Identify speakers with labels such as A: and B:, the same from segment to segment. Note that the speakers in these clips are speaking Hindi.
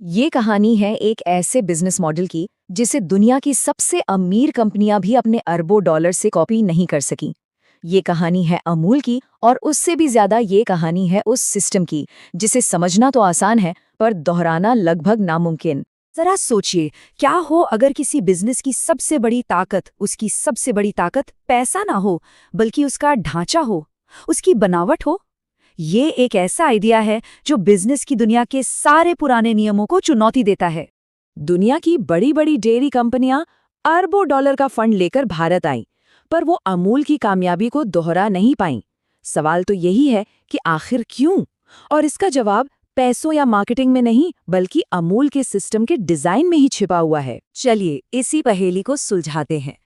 A: ये कहानी है एक ऐसे बिजनेस मॉडल की जिसे दुनिया की सबसे अमीर कंपनियां भी अपने अरबों डॉलर से कॉपी नहीं कर सकी। ये कहानी है अमूल की और उससे भी ज्यादा ये कहानी है उस सिस्टम की जिसे समझना तो आसान है पर दोहराना लगभग नामुमकिन।
B: जरा सोचिए, क्या हो अगर किसी बिजनेस की सबसे बड़ी ताकत, उसकी सबसे बड़ी ताकत पैसा ना हो, बल्कि उसका ढांचा हो, उसकी बनावट हो। ये एक ऐसा आइडिया है जो बिजनेस की दुनिया के सारे पुराने नियमों को चुनौती देता है।
A: दुनिया की बड़ी बड़ी डेयरी कंपनियां अरबों डॉलर का फंड लेकर भारत आईं, पर वो अमूल की कामयाबी को दोहरा नहीं पाईं। सवाल तो यही है कि आखिर क्यों? और इसका जवाब पैसों या मार्केटिंग में नहीं बल्कि अमूल के सिस्टम के डिजाइन में ही छिपा हुआ है।
B: चलिए इसी पहेली को सुलझाते हैं।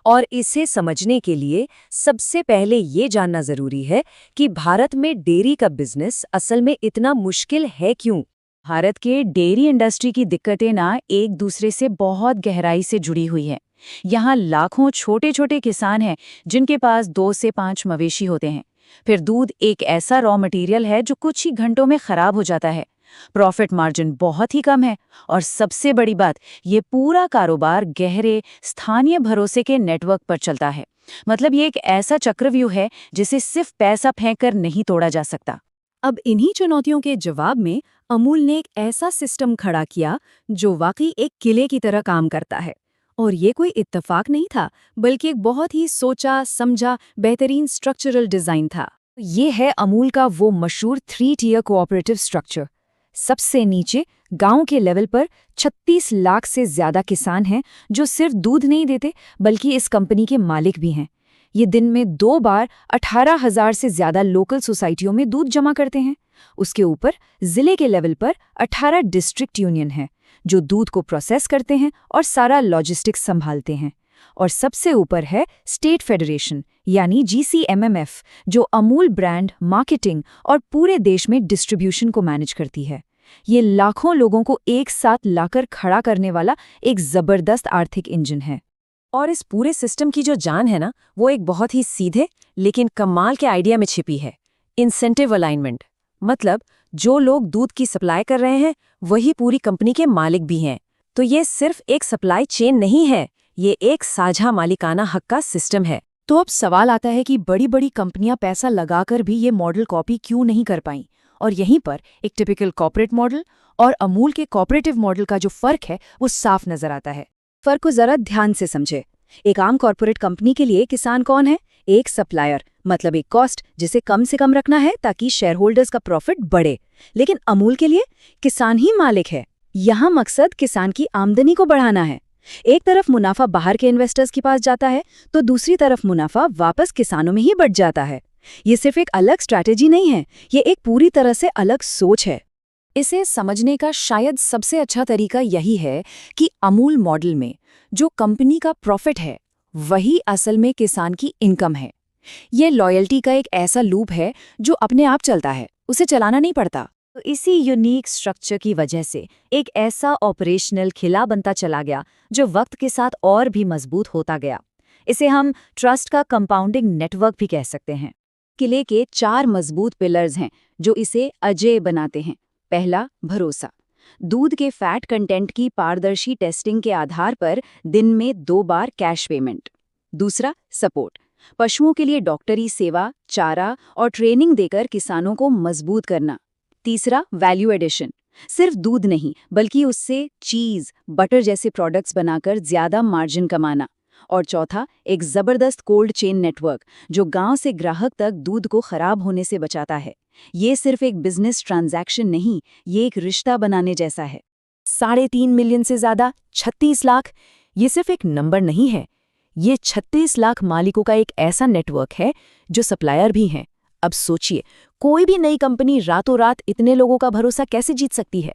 B: और इसे समझने के लिए सबसे पहले ये जानना जरूरी है कि भारत में डेयरी का बिजनेस असल में इतना मुश्किल है क्यों।
A: भारत के डेयरी इंडस्ट्री की दिक्कतें ना एक दूसरे से बहुत गहराई से जुड़ी हुई हैं। यहाँ लाखों छोटे छोटे किसान हैं जिनके पास 2 से 5 मवेशी होते हैं। फिर दूध एक ऐसा रॉ मटेरियल है जो कुछ ही घंटों में खराब हो जाता है। प्रॉफिट मार्जिन बहुत ही कम है और सबसे बड़ी बात, ये पूरा कारोबार गहरे स्थानीय भरोसे के नेटवर्क पर चलता है। मतलब ये एक ऐसा चक्रव्यूह है जिसे सिर्फ पैसा फेंककर नहीं तोड़ा जा सकता।
B: अब इन्हीं चुनौतियों के जवाब में अमूल ने एक ऐसा सिस्टम खड़ा किया जो वाकई एक किले की तरह काम करता है। और ये कोई इत्तेफाक नहीं था, बल्कि एक बहुत ही सोचा समझा बेहतरीन स्ट्रक्चरल डिजाइन था।
A: ये है अमूल का वो मशहूर 3 टियर कोऑपरेटिव स्ट्रक्चर। सबसे नीचे गांव के लेवल पर 36 लाख से ज्यादा किसान हैं जो सिर्फ दूध नहीं देते बल्कि इस कंपनी के मालिक भी हैं। ये दिन में 2 बार 18,000 से ज्यादा लोकल सोसाइटियों में दूध जमा करते हैं। उसके ऊपर जिले के लेवल पर 18 डिस्ट्रिक्ट यूनियन हैं जो दूध को प्रोसेस करते हैं और सारा लॉजिस्टिक्स संभालते हैं। और सबसे ऊपर है स्टेट फेडरेशन यानी GCMMF, जो अमूल ब्रांड, मार्केटिंग और पूरे देश में डिस्ट्रीब्यूशन को मैनेज करती है। ये लाखों लोगों को एक साथ लाकर खड़ा करने वाला एक जबरदस्त आर्थिक इंजन है।
B: और इस पूरे सिस्टम की जो जान है ना, वो एक बहुत ही सीधे लेकिन कमाल के आइडिया में छिपी है। Incentive alignment. मतलब जो लोग दूध की सप्लाई कर रहे हैं वही पूरी कंपनी के मालिक भी हैं। तो ये सिर्फ एक सप्लाई चेन नहीं है, ये एक साझा मालिकाना हक का सिस्टम है।
A: तो अब सवाल आता है कि बड़ी बड़ी कंपनियां पैसा लगाकर भी ये मॉडल कॉपी क्यों नहीं कर पाईं? और यहीं पर एक टिपिकल कॉर्पोरेट मॉडल और अमूल के कॉपरेटिव मॉडल का जो फर्क है वो साफ नजर आता है।
B: फर्क को जरा ध्यान से समझे। एक आम कॉर्पोरेट कंपनी के लिए किसान कौन है? एक सप्लायर, मतलब एक कॉस्ट जिसे कम से कम रखना है ताकि शेयर होल्डर्स का प्रॉफिट बढ़े। लेकिन अमूल के लिए किसान ही मालिक है। यहाँ मकसद किसान की आमदनी को बढ़ाना है। एक तरफ मुनाफा बाहर के इन्वेस्टर्स के पास जाता है तो दूसरी तरफ मुनाफा वापस किसानों में ही बढ़ जाता है। ये सिर्फ एक अलग स्ट्रैटेजी नहीं है, ये एक पूरी तरह से अलग सोच है।
A: इसे समझने का शायद सबसे अच्छा तरीका यही है कि अमूल मॉडल में जो कंपनी का प्रॉफिट है वही असल में किसान की इनकम है। ये लॉयल्टी का एक ऐसा लूप है जो अपने आप चलता है, उसे चलाना नहीं पड़ता।
B: तो इसी यूनिक स्ट्रक्चर की वजह से एक ऐसा ऑपरेशनल खिला बनता चला गया जो वक्त के साथ और भी मजबूत होता गया। इसे हम ट्रस्ट का कंपाउंडिंग नेटवर्क भी कह सकते हैं। किले के 4 मजबूत पिलर्स हैं जो इसे अजेय बनाते हैं। पहला, भरोसा। दूध के फैट कंटेंट की पारदर्शी टेस्टिंग के आधार पर दिन में 2 बार कैश पेमेंट। दूसरा, सपोर्ट। पशुओं के लिए डॉक्टरी सेवा, चारा और ट्रेनिंग देकर किसानों को मजबूत करना। तीसरा, वैल्यू एडिशन। सिर्फ दूध नहीं बल्कि उससे चीज, बटर जैसे प्रोडक्ट्स बनाकर ज्यादा मार्जिन कमाना। और चौथा, एक जबरदस्त कोल्ड चेन नेटवर्क जो गांव से ग्राहक तक दूध को खराब होने से बचाता है। ये सिर्फ एक बिजनेस ट्रांजैक्शन नहीं, ये एक रिश्ता बनाने जैसा है।
A: 3.5 मिलियन से ज्यादा, 36 लाख, ये सिर्फ एक नंबर नहीं है। ये 36 लाख मालिकों का एक ऐसा नेटवर्क है जो सप्लायर भी हैं। अब सोचिए, कोई भी नई कंपनी रातों रात इतने लोगों का भरोसा कैसे जीत सकती है?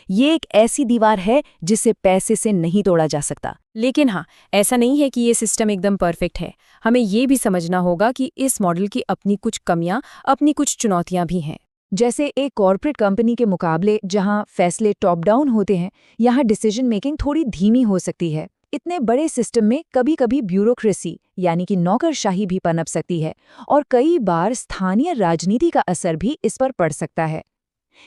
A: ये एक ऐसी दीवार है जिसे पैसे से नहीं तोड़ा जा सकता।
C: लेकिन हाँ, ऐसा नहीं है कि ये सिस्टम एकदम परफेक्ट है। हमें ये भी समझना होगा कि इस मॉडल की अपनी कुछ कमियां, अपनी कुछ चुनौतियां भी हैं।
A: जैसे एक कॉर्पोरेट कंपनी के मुकाबले जहां फैसले टॉप डाउन होते हैं, यहाँ डिसीजन मेकिंग थोड़ी धीमी हो सकती है। इतने बड़े सिस्टम में कभी-कभी ब्यूरोक्रेसी यानी कि नौकरशाही भी पनप सकती है और कई बार स्थानीय राजनीति का असर भी इस पर पड़ सकता है।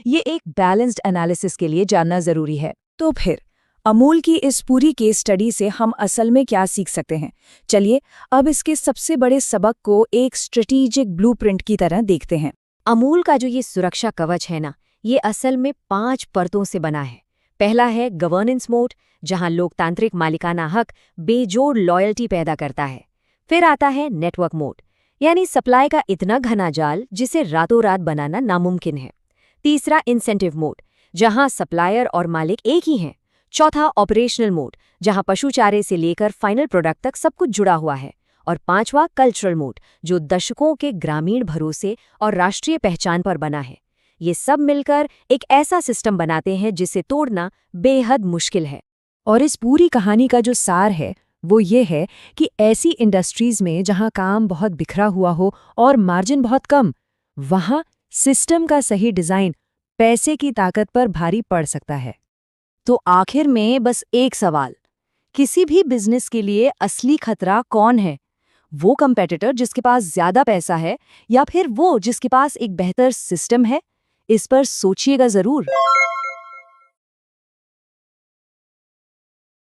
B: ये एक बैलेंस्ड एनालिसिस के लिए जानना जरूरी है।
A: तो फिर अमूल की इस पूरी केस स्टडी से हम असल में क्या सीख सकते हैं? चलिए अब इसके सबसे बड़े सबक को एक स्ट्रेटेजिक ब्लूप्रिंट की तरह देखते हैं।
B: अमूल का जो ये सुरक्षा कवच है ना, ये असल में 5 परतों से बना है। पहला है गवर्नेंस मोड, जहां लोकतांत्रिक मालिकाना हक बेजोड़ लॉयल्टी पैदा करता है। फिर आता है नेटवर्क मोड, यानी सप्लाई का इतना घना जाल जिसे रातों रात बनाना नामुमकिन है। तीसरा इंसेंटिव मोड, जहां सप्लायर और मालिक एक ही हैं। चौथा ऑपरेशनल मोड, जहां पशु चारे से लेकर फाइनल प्रोडक्ट तक सब कुछ जुड़ा हुआ है। और पांचवा कल्चरल मोड, जो दशकों के ग्रामीण भरोसे और राष्ट्रीय पहचान पर बना है। ये सब मिलकर एक ऐसा सिस्टम बनाते हैं जिसे तोड़ना बेहद मुश्किल है।
A: और इस पूरी कहानी का जो सार है वो ये है कि ऐसी इंडस्ट्रीज में जहां काम बहुत बिखरा हुआ हो और मार्जिन बहुत कम, वहां सिस्टम का सही डिजाइन पैसे की ताकत पर भारी पड़ सकता है।
B: तो आखिर में बस एक सवाल, किसी भी बिजनेस के लिए असली खतरा कौन है? वो कंपेटिटर जिसके पास ज्यादा पैसा है, या फिर वो जिसके पास एक बेहतर सिस्टम है? इस पर सोचिएगा जरूर।